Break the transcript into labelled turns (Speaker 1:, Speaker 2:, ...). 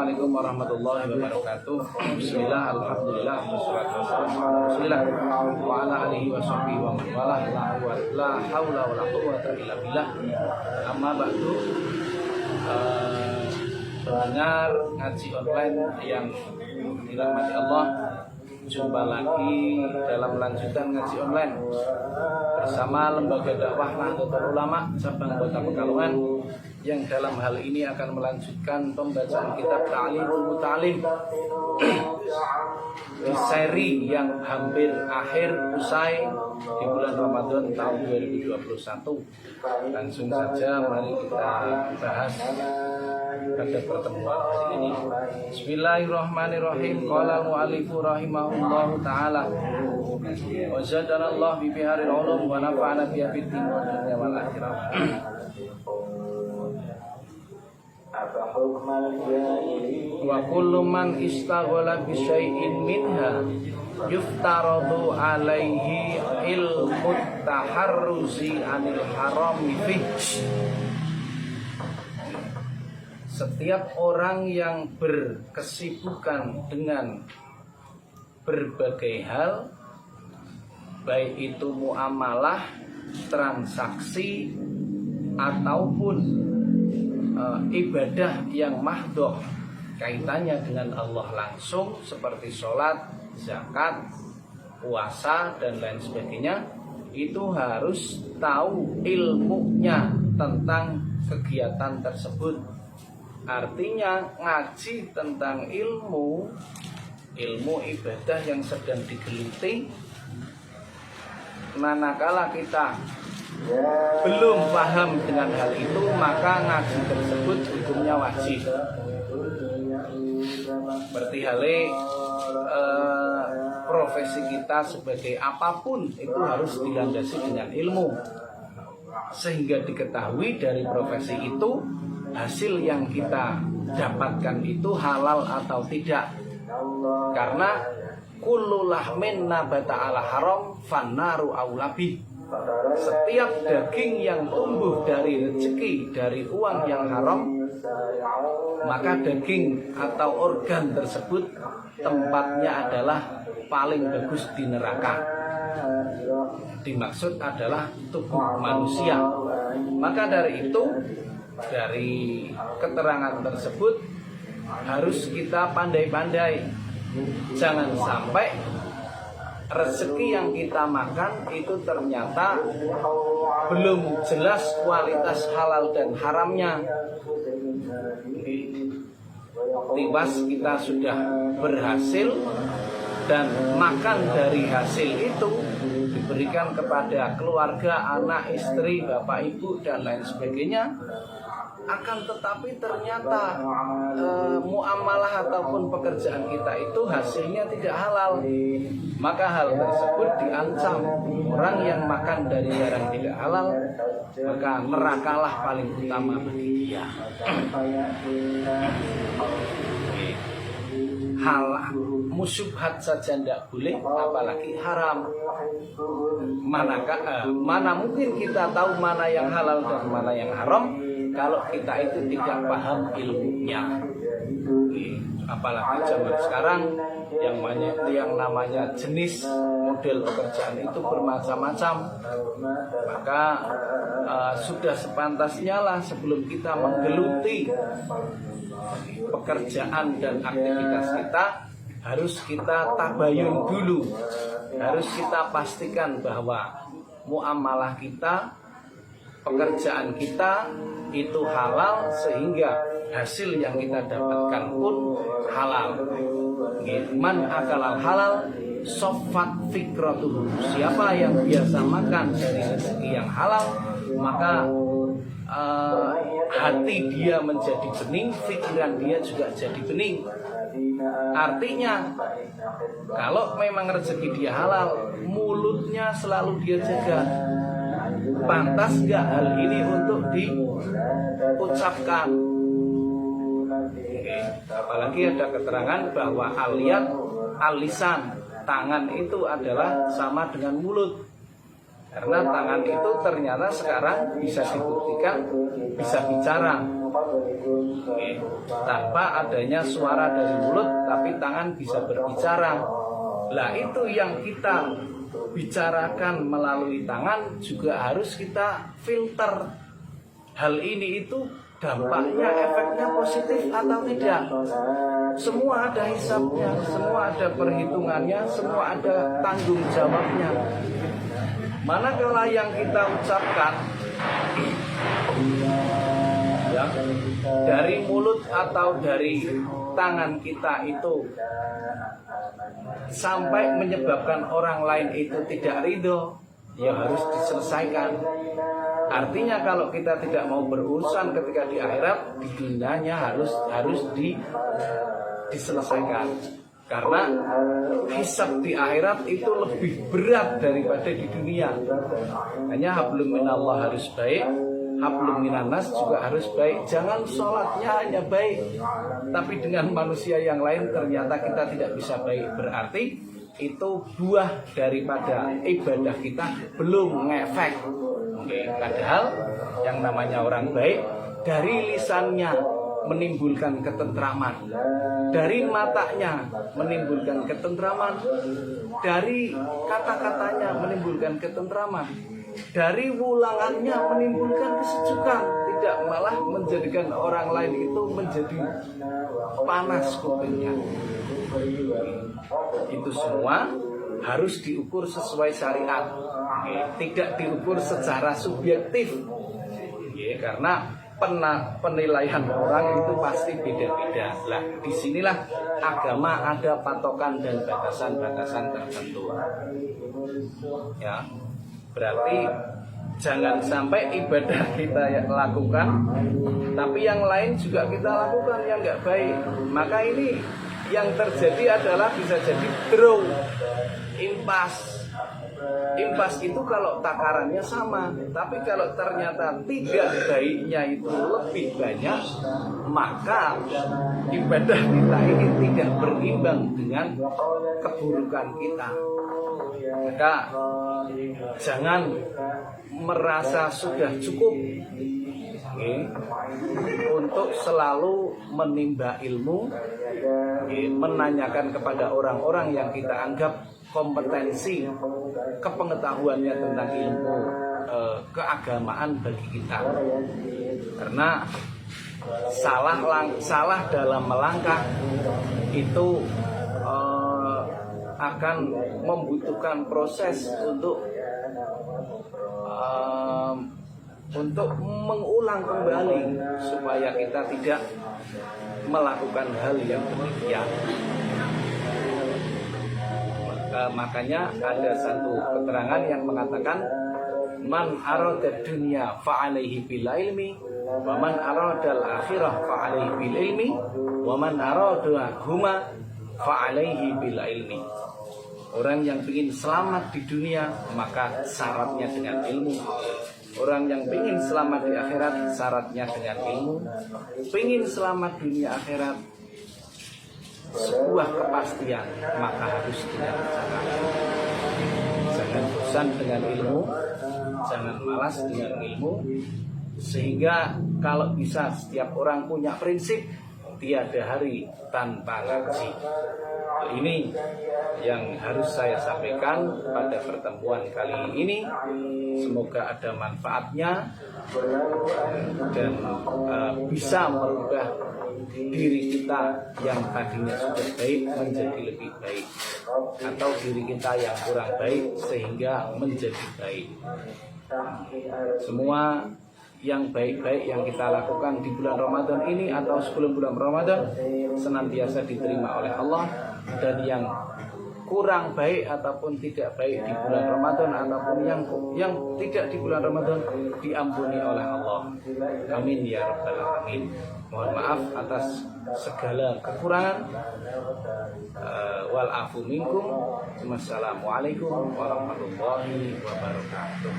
Speaker 1: Assalamualaikum warahmatullahi wabarakatuh. Bismillah, alhamdulillah, wassalatu wassalamu ala Rasulillah wa ala alihi wa sahbihi wa man walah. La haula wa la quwwata illa billah. Amma ba'du. Pendengar ngaji online yang dirahmati Allah, jumpa lagi dalam lanjutan ngaji online bersama Lembaga Dakwah Nahdlatul Ulama cabang Kota Pekalongan, yang dalam hal ini akan melanjutkan pembacaan kitab Ta'limul Muta'allim di seri yang hampir akhir usai di bulan Ramadan tahun 2021. Langsung saja mari kita bahas pada pertemuan hari ini. Bismillahirrahmanirrahim. Qala al-mu'allifu rahimahullahu ta'ala wa zadanallahu bi biharil ulum wa nafa'ana biha fid din wa dunya wal akhirah. Wa kullu man istaghala bi syai'in minha yuftaradu alaihi ilmu taharruzi anil harami fi. Setiap orang yang berkesibukan dengan berbagai hal, baik itu muamalah, transaksi ataupun ibadah yang mahdoh, kaitannya dengan Allah langsung seperti sholat, zakat, puasa dan lain sebagainya, itu harus tahu ilmunya tentang kegiatan tersebut. Artinya ngaji tentang ilmu ibadah yang sedang digeluti. Manakala kita belum paham dengan hal itu, maka ngaji tersebut hukumnya wajib. Seperti halnya profesi kita sebagai apapun itu harus dilandasi dengan ilmu, sehingga diketahui dari profesi itu hasil yang kita dapatkan itu halal atau tidak. Karena kullu lahmin nabata ala haram fannaru aulabi. Setiap daging yang tumbuh dari rezeki, dari uang yang haram, maka daging atau organ tersebut tempatnya adalah paling bagus di neraka. Dimaksud adalah tubuh manusia. Maka dari itu, dari keterangan tersebut harus kita pandai-pandai. Jangan sampai rezeki yang kita makan itu ternyata belum jelas kualitas halal dan haramnya. Tiwas kita sudah berhasil dan makan dari hasil itu diberikan kepada keluarga, anak, istri, bapak, ibu dan lain sebagainya. Akan tetapi ternyata muamalah ataupun pekerjaan kita itu hasilnya tidak halal, maka hal tersebut diancam. Orang yang makan dari barang tidak halal, maka nerakalah paling utama bagi dia. Halal musyubhat saja tidak boleh, apalagi haram. Mana mungkin kita tahu mana yang halal dan mana yang haram kalau kita itu tidak paham ilmunya. Apalagi zaman sekarang yang namanya jenis model pekerjaan itu bermacam-macam. Maka sudah sepantasnya lah sebelum kita menggeluti pekerjaan dan aktivitas kita, harus kita tabayun dulu. Harus kita pastikan bahwa muamalah kita, pekerjaan kita itu halal, sehingga hasil yang kita dapatkan pun halal. Man akalal halal sofat fikratuhu. Siapa yang biasa makan dari rezeki yang halal, maka hati dia menjadi bening, pikiran dia juga jadi bening. Artinya kalau memang rezeki dia halal, mulutnya selalu dia jaga. Pantas gak hal ini untuk diucapkan? Apalagi ada keterangan bahwa al-yad al-lisan, tangan itu adalah sama dengan mulut. Karena tangan itu ternyata sekarang bisa dibuktikan bisa bicara. Oke. Tanpa adanya suara dari mulut, tapi tangan bisa berbicara. Lah itu yang kita bicarakan melalui tangan juga harus kita filter. Hal ini itu dampaknya, efeknya positif atau tidak. Semua ada hisabnya, semua ada perhitungannya, semua ada tanggung jawabnya. Manakala yang kita ucapkan ya, dari mulut atau dari tangan kita itu sampai menyebabkan orang lain itu tidak ridho, ya harus diselesaikan. Artinya kalau kita tidak mau berurusan ketika di akhirat, di dunianya harus diselesaikan. Karena hisab di akhirat itu lebih berat daripada di dunia. Hanya hablum minallah harus baik, hablum minannas juga harus baik. Jangan sholatnya hanya baik, tapi dengan manusia yang lain ternyata kita tidak bisa baik. Berarti itu buah daripada ibadah kita belum ngefek. Oke, padahal yang namanya orang baik dari lisannya menimbulkan ketentraman, dari matanya menimbulkan ketentraman, dari kata-katanya menimbulkan ketentraman, dari wulangannya menimbulkan kesejukan, tidak malah menjadikan orang lain itu menjadi panas kupingnya. Itu semua harus diukur sesuai syariat, tidak diukur secara subjektif, karena penilaian orang itu pasti beda-beda. Lah, disinilah agama ada patokan dan batasan-batasan tertentu. Ya, berarti jangan sampai ibadah kita lakukan, tapi yang lain juga kita lakukan yang nggak baik. Maka ini yang terjadi adalah bisa jadi draw, impas. Impas itu kalau takarannya sama, tapi kalau ternyata tidak baiknya itu lebih banyak, maka ibadah kita ini tidak berimbang dengan keburukan kita. Maka jangan merasa sudah cukup untuk selalu menimba ilmu, menanyakan kepada orang-orang yang kita anggap kompetensi kepengetahuannya tentang ilmu keagamaan bagi kita. Karena salah dalam melangkah itu akan membutuhkan proses untuk mengulang kembali supaya kita tidak melakukan hal yang demikian. Makanya ada satu keterangan yang mengatakan man arada dunya fa'alaihi bil ilmi wa man arada al akhirah fa'alaihi bil ilmi wa man arada huma fa'alaihi bil ilmi. Orang yang ingin selamat di dunia maka syaratnya dengan ilmu. Orang yang ingin selamat di akhirat syaratnya dengan ilmu. Ingin selamat dunia akhirat sebuah kepastian, maka harus dilaksanakan. Jangan bosan dengan ilmu, jangan malas dengan ilmu, sehingga kalau bisa setiap orang punya prinsip tiada hari tanpa ngaji. Ini yang harus saya sampaikan pada pertemuan kali ini. Semoga ada manfaatnya dan bisa merubah diri kita yang tadinya sudah baik menjadi lebih baik, atau diri kita yang kurang baik sehingga menjadi baik. Semua yang baik-baik yang kita lakukan di bulan Ramadan ini atau sebelum bulan Ramadan senantiasa diterima oleh Allah, dan yang kurang baik ataupun tidak baik di bulan Ramadan ataupun yang tidak di bulan Ramadan diampuni oleh Allah. Amin ya rabbal alamin. Mohon maaf atas segala kekurangan. Wal afu minkum. Wassalamualaikum warahmatullahi wabarakatuh.